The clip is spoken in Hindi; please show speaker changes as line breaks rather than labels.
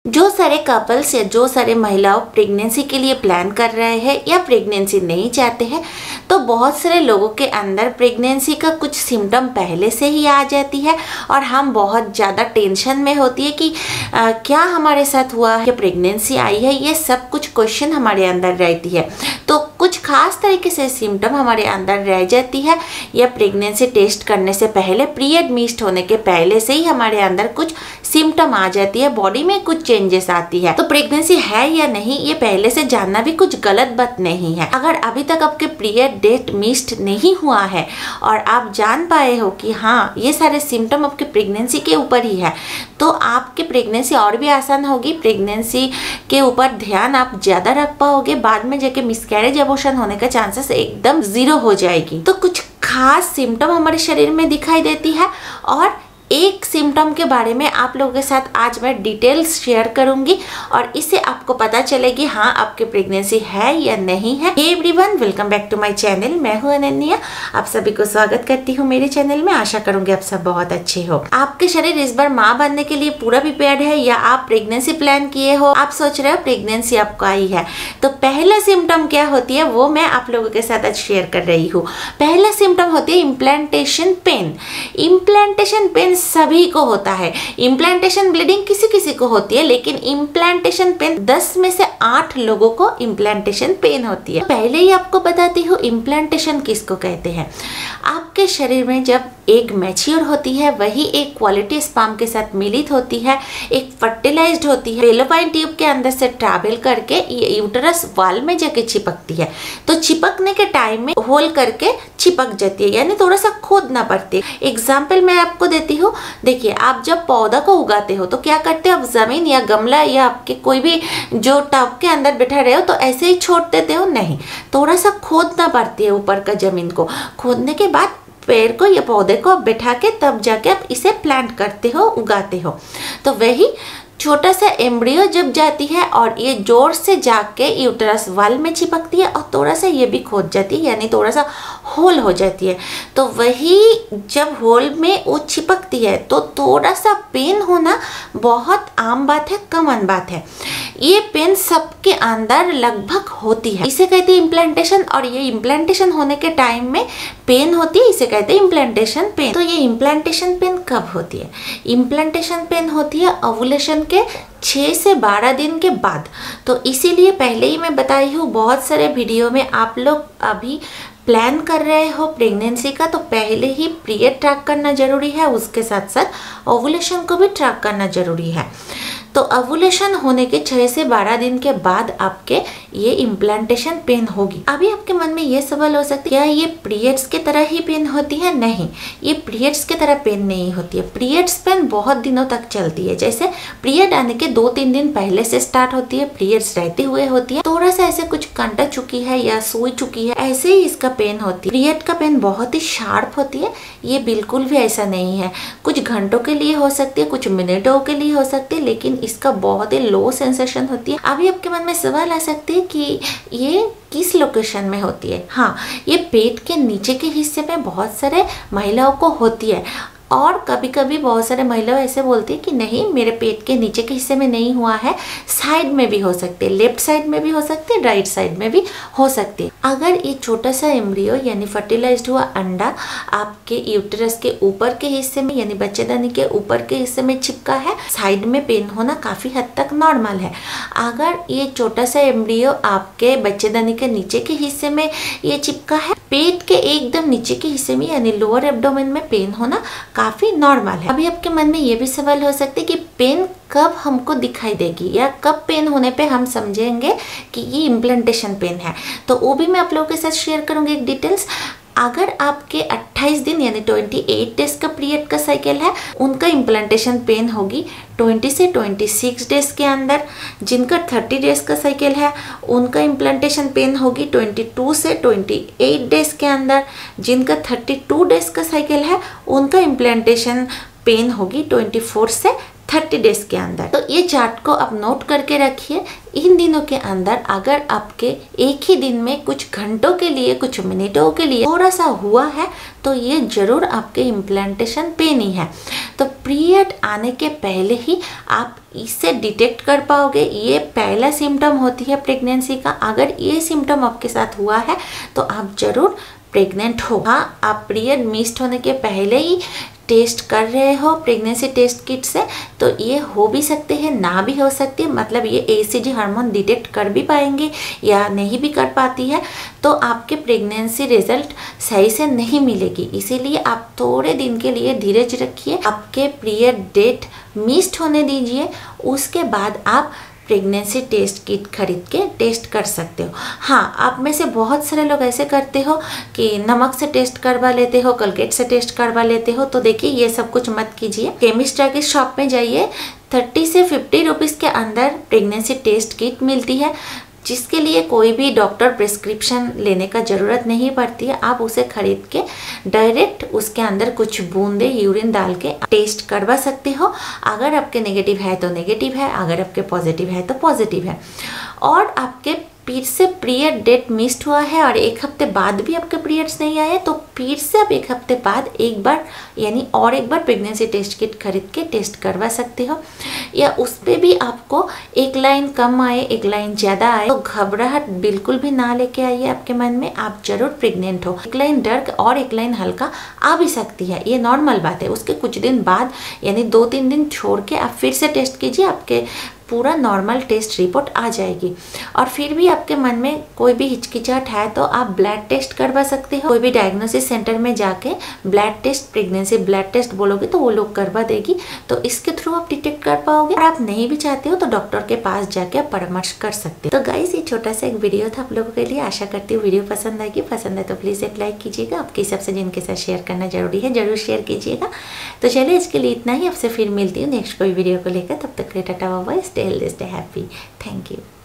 जो सारे कपल्स या जो सारे महिलाओं प्रेगनेंसी के लिए प्लान कर रहे हैं या प्रेगनेंसी नहीं चाहते हैं, तो बहुत सारे लोगों के अंदर प्रेगनेंसी का कुछ सिम्टम पहले से ही आ जाती है और हम बहुत ज़्यादा टेंशन में होती है कि क्या हमारे साथ हुआ है, प्रेगनेंसी आई है, ये सब कुछ क्वेश्चन हमारे अंदर रहती है। तो कुछ खास तरीके से सिम्टम हमारे अंदर रह जाती है या प्रेगनेंसी टेस्ट करने से पहले, पीरियड मिस्ड होने के पहले से ही हमारे अंदर कुछ सिम्टम आ जाती है, बॉडी में कुछ चेंजेस आती है। तो प्रेगनेंसी है या नहीं ये पहले से जानना भी कुछ गलत बात नहीं है। अगर अभी तक आपके पीरियड डेट मिस्ड नहीं हुआ है और आप जान पाए हो कि हाँ ये सारे सिम्टम आपके प्रेगनेंसी के ऊपर ही है, तो आपकी प्रेगनेंसी और भी आसान होगी। प्रेगनेंसी के ऊपर ध्यान आप ज़्यादा रख पाओगे, बाद में जाके मिसकैरेज एबॉर्शन होने का चांसेस एकदम 0 हो जाएगी। तो कुछ खास सिम्टम हमारे शरीर में दिखाई देती है और एक सिम्टम के बारे में आप लोगों के साथ आज मैं डिटेल्स शेयर करूंगी और इससे आपको पता चलेगी हाँ आपकी प्रेगनेंसी है या नहीं है। Hey everyone, welcome back to my channel. मैं हूं अनन्या, आप सभी को स्वागत करती हूं मेरे चैनल में। आशा करूंगी आप सब बहुत अच्छे हो। आपके शरीर इस बार माँ बनने के लिए पूरा प्रिपेयर्ड है या आप प्रेगनेंसी प्लान किए हो, आप सोच रहे हो प्रेगनेंसी आपको आई है, तो पहला सिम्टम क्या होती है वो मैं आप लोगों के साथ आज शेयर कर रही हूँ। पहला सिम्टम होती है इम्प्लांटेशन पेन। इम्प्लांटेशन पेन सभी को होता है। इम्प्लांटेशन ब्लीडिंग किसी किसी को होती है, लेकिन इम्प्लांटेशन पेन 10 में से 8 लोगों को इम्प्लांटेशन पेन होती है। पहले ही आपको बताती हूँ इम्प्लांटेशन किसको कहते हैं। आपके शरीर में जब एग मैच्योर होती है, वही एक क्वालिटी स्पर्म के साथ मिलित होती है, एक फर्टिलाइज्ड होती है, फेलोपाइन ट्यूब के अंदर से ट्रैवल करके ये यूटेरस वॉल में जाके चिपकती है। तो चिपकने के टाइम में होल करके चिपक जाती है, यानी थोड़ा सा खोदना पड़ती है। एग्जाम्पल मैं आपको देती हूँ। देखिए, आप जब पौधा को उगाते हो तो क्या करते हो, आप जमीन या गमला या आपके कोई भी जो टब के अंदर बैठा रहे हो तो ऐसे ही छोड़ देते हो, नहीं, थोड़ा सा खोदना पड़ती है ऊपर का जमीन को। खोदने के बाद पेड़ को या पौधे को बैठा के तब जाके आप इसे प्लांट करते हो, उगाते हो। तो वही छोटा सा एम्ब्रियो जब जाती है और ये जोर से जाके यूटेरस वॉल में चिपकती है और थोड़ा सा ये भी खोद जाती है, यानी थोड़ा सा होल हो जाती है। तो वही जब होल में वो चिपकती है तो थोड़ा सा पेन होना बहुत आम बात है, कॉमन बात है। ये पेन सबके अंदर लगभग होती है, इसे कहते हैं इम्प्लांटेशन। और ये इम्प्लांटेशन होने के टाइम में पेन होती है, इसे कहते हैं इम्प्लांटेशन पेन। तो ये इम्प्लांटेशन पेन कब होती है? इम्प्लांटेशन पेन होती है ओव्यूलेशन के 6 से 12 दिन के बाद। तो इसीलिए पहले ही मैं बताई हूँ, बहुत सारे वीडियो में आप लोग अभी प्लान कर रहे हो प्रेगनेंसी का, तो पहले ही पीरियड ट्रैक करना जरूरी है, उसके साथ साथ ओव्यूलेशन को भी ट्रैक करना जरूरी है। तो ओव्यूलेशन होने के 6 से 12 दिन के बाद आपके ये इम्प्लांटेशन पेन होगी। अभी आपके मन में ये सवाल हो सकता है, क्या ये पीरियड्स के तरह ही पेन होती है? नहीं, ये पीरियड्स के तरह पेन नहीं होती है। पीरियड्स पेन बहुत दिनों तक चलती है, जैसे पीरियड आने के 2-3 दिन पहले से स्टार्ट होती है, पीरियड्स रहते हुए होती है। थोड़ा सा ऐसे कुछ कांटा चुकी है या सुई चुकी है, ऐसे ही इसका पेन होती है। पीरियड का पेन बहुत ही शार्प होती है, ये बिल्कुल भी ऐसा नहीं है। कुछ घंटों के लिए हो सकती है, कुछ मिनटों के लिए हो सकती है, लेकिन इसका बहुत ही लो सेंसेशन होती है। अभी आपके मन में सवाल आ सकते हैं कि ये किस लोकेशन में होती है? हाँ, ये पेट के नीचे के हिस्से में बहुत सारे महिलाओं को होती है। और कभी कभी बहुत सारे महिलाएं ऐसे बोलती है कि नहीं, मेरे पेट के नीचे के हिस्से में नहीं हुआ है, साइड में भी हो सकती है, लेफ्ट साइड में भी हो सकती है, राइट साइड में भी हो सकती है। अगर ये छोटा सा एम्ब्रियो यानी फर्टिलाइज्ड हुआ अंडा आपके यूटेरस के ऊपर के हिस्से में यानी बच्चेदानी के ऊपर के हिस्से में चिपका है, साइड में पेन होना काफ़ी हद तक नॉर्मल है। अगर ये छोटा सा एम्ब्रियो आपके बच्चेदानी के नीचे के हिस्से में ये चिपका है, पेट के एकदम नीचे के हिस्से में यानी लोअर एब्डोमेन में पेन होना काफी नॉर्मल है। अभी आपके मन में ये भी सवाल हो सकते हैं कि पेन कब हमको दिखाई देगी या कब पेन होने पे हम समझेंगे कि ये इम्प्लांटेशन पेन है, तो वो भी मैं आप लोगों के साथ शेयर करूंगी एक डिटेल्स। अगर आपके 28 दिन यानी 28 डेज का पीरियड का साइकिल है, उनका इम्प्लांटेशन पेन होगी 20 से 26 डेज के अंदर। जिनका 30 डेज का साइकिल है, उनका इम्प्लांटेशन पेन होगी 22 से 28 डेज के अंदर। जिनका 32 डेज का साइकिल है, उनका इम्प्लांटेशन पेन होगी 24 से 30 डेज के अंदर। तो ये चार्ट को आप नोट करके रखिए। इन दिनों के अंदर अगर आपके एक ही दिन में कुछ घंटों के लिए, कुछ मिनटों के लिए थोड़ा सा हुआ है तो ये जरूर आपके इम्प्लांटेशन पेन ही है। तो पीरियड आने के पहले ही आप इससे डिटेक्ट कर पाओगे। ये पहला सिम्टम होती है प्रेगनेंसी का। अगर ये सिम्टम आपके साथ हुआ है तो आप जरूर प्रेग्नेंट हो। हाँ, आप पीरियड मिस्ड होने के पहले ही टेस्ट कर रहे हो प्रेगनेंसी टेस्ट किट से तो ये हो भी सकते हैं, ना भी हो सकती है। मतलब ये HCG हार्मोन डिटेक्ट कर भी पाएंगे या नहीं भी कर पाती है तो आपके प्रेगनेंसी रिजल्ट सही से नहीं मिलेगी। इसीलिए आप थोड़े दिन के लिए धीरज रखिए, आपके पीरियड डेट मिस्ड होने दीजिए, उसके बाद आप प्रेगनेंसी टेस्ट किट खरीद के टेस्ट कर सकते हो। हाँ, आप में से बहुत सारे लोग ऐसे करते हो कि नमक से टेस्ट करवा लेते हो, कोलगेट से टेस्ट करवा लेते हो। तो देखिए ये सब कुछ मत कीजिए। केमिस्ट की शॉप में जाइए, 30 से 50 रुपीज़ के अंदर प्रेगनेंसी टेस्ट किट मिलती है जिसके लिए कोई भी डॉक्टर प्रिस्क्रिप्शन लेने का ज़रूरत नहीं पड़ती है। आप उसे खरीद के डायरेक्ट उसके अंदर कुछ बूंदे यूरिन डाल के टेस्ट करवा सकते हो। अगर आपके नेगेटिव है तो नेगेटिव है, अगर आपके पॉजिटिव है तो पॉजिटिव है। और आपके फिर से पीरियड डेट मिस्ड हुआ है और एक हफ्ते बाद भी आपके पीरियड्स नहीं आए तो फिर से आप एक हफ्ते बाद एक बार यानी और एक बार प्रेगनेंसी टेस्ट किट खरीद के टेस्ट करवा सकते हो। या उस पर भी आपको एक लाइन कम आए, एक लाइन ज़्यादा आए तो घबराहट बिल्कुल भी ना लेके आइए आपके मन में। आप जरूर प्रेग्नेंट हो। एक लाइन डार्क और एक लाइन हल्का आ भी सकती है, ये नॉर्मल बात है। उसके कुछ दिन बाद यानी 2-3 दिन छोड़ के आप फिर से टेस्ट कीजिए, आपके पूरा नॉर्मल टेस्ट रिपोर्ट आ जाएगी। और फिर भी आपके मन में कोई भी हिचकिचाहट है तो आप ब्लड टेस्ट करवा सकते हो। कोई भी डायग्नोसिस सेंटर में जाके blood test, pregnancy blood test बोलोगे तो वो लोग करवा देगी, तो इसके थ्रू आप डिटेक्ट कर पाओगे। और आप नहीं भी चाहते हो तो डॉक्टर के पास जाके आप परामर्श कर सकते हो। तो गाइस, ये छोटा सा एक वीडियो था आप लोगों के लिए। आशा करती हूँ वीडियो पसंद आएगी। पसंद है तो प्लीज़ एक लाइक कीजिएगा। आपके हिसाब से जिनके साथ शेयर करना जरूरी है जरूर शेयर कीजिएगा। तो चलिए, इसके लिए इतना ही। आपसे फिर मिलती हूँ नेक्स्ट कोई वीडियो को लेकर। तब तक के लिए tata bye bye. Stay healthy, stay happy. Thank you.